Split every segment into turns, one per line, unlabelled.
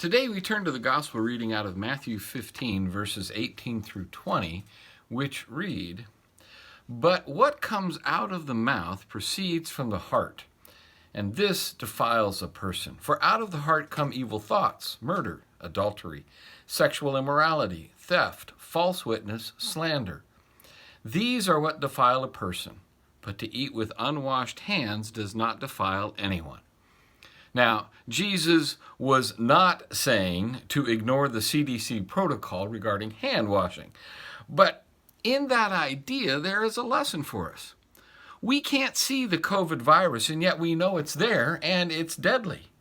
Today we turn to the gospel reading out of Matthew 15, verses 18 through 20, which read, "But what comes out of the mouth proceeds from the heart, and this defiles a person. For out of the heart come evil thoughts, murder, adultery, sexual immorality, theft, false witness, slander. These are what defile a person, but to eat with unwashed hands does not defile anyone." Now, Jesus was not saying to ignore the CDC protocol regarding hand washing, but in that idea, there is a lesson for us. We can't see the COVID virus, and yet we know it's there and it's deadly.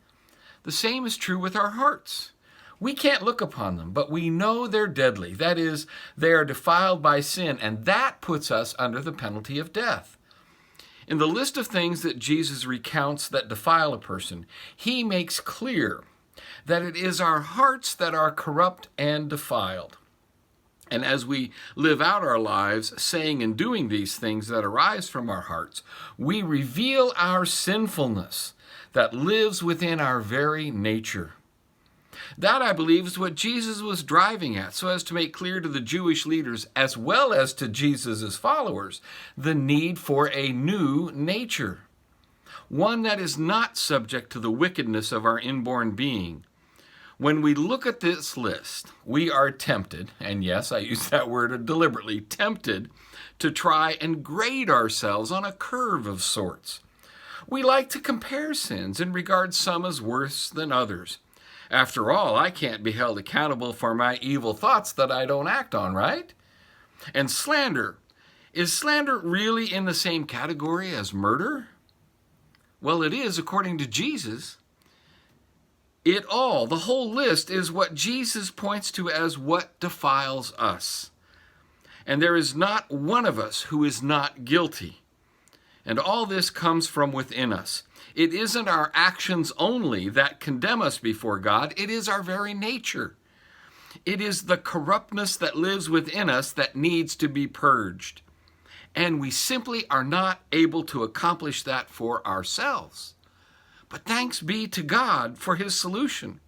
The same is true with our hearts. We can't look upon them, but we know they're deadly. That is, they are defiled by sin, and that puts us under the penalty of death. In the list of things that Jesus recounts that defile a person, he makes clear that it is our hearts that are corrupt and defiled. And as we live out our lives saying and doing these things that arise from our hearts, we reveal our sinfulness that lives within our very nature. That, I believe, is what Jesus was driving at, so as to make clear to the Jewish leaders, as well as to Jesus' followers, the need for a new nature. One that is not subject to the wickedness of our inborn being. When we look at this list, we are tempted, and yes, I use that word deliberately, tempted to try and grade ourselves on a curve of sorts. We like to compare sins and regard some as worse than others. After all, I can't be held accountable for my evil thoughts that I don't act on, right? And slander. Is slander really in the same category as murder? Well, it is according to Jesus. The whole list is what Jesus points to as what defiles us. And there is not one of us who is not guilty. And all this comes from within us. It isn't our actions only that condemn us before God. It is our very nature. It is the corruptness that lives within us that needs to be purged. And we simply are not able to accomplish that for ourselves. But thanks be to God for his solution.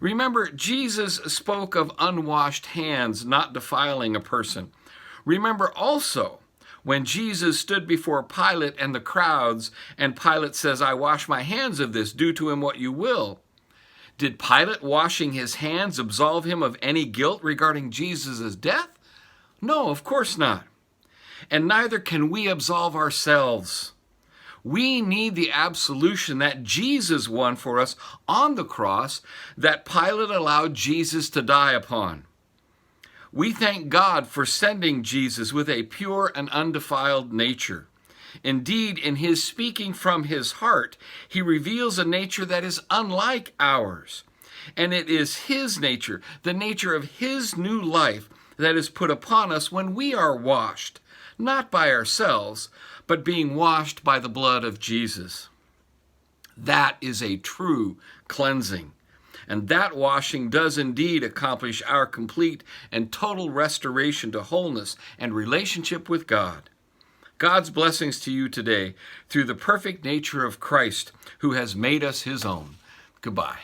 Remember, Jesus spoke of unwashed hands not defiling a person. Remember also, when Jesus stood before Pilate and the crowds, and Pilate says, "I wash my hands of this, do to him what you will." Did Pilate washing his hands absolve him of any guilt regarding Jesus' death? No, of course not. And neither can we absolve ourselves. We need the absolution that Jesus won for us on the cross that Pilate allowed Jesus to die upon. We thank God for sending Jesus with a pure and undefiled nature. Indeed, in his speaking from his heart, he reveals a nature that is unlike ours. And it is his nature, the nature of his new life, that is put upon us when we are washed, not by ourselves, but being washed by the blood of Jesus. That is a true cleansing. And that washing does indeed accomplish our complete and total restoration to wholeness and relationship with God. God's blessings to you today through the perfect nature of Christ, who has made us his own. Goodbye.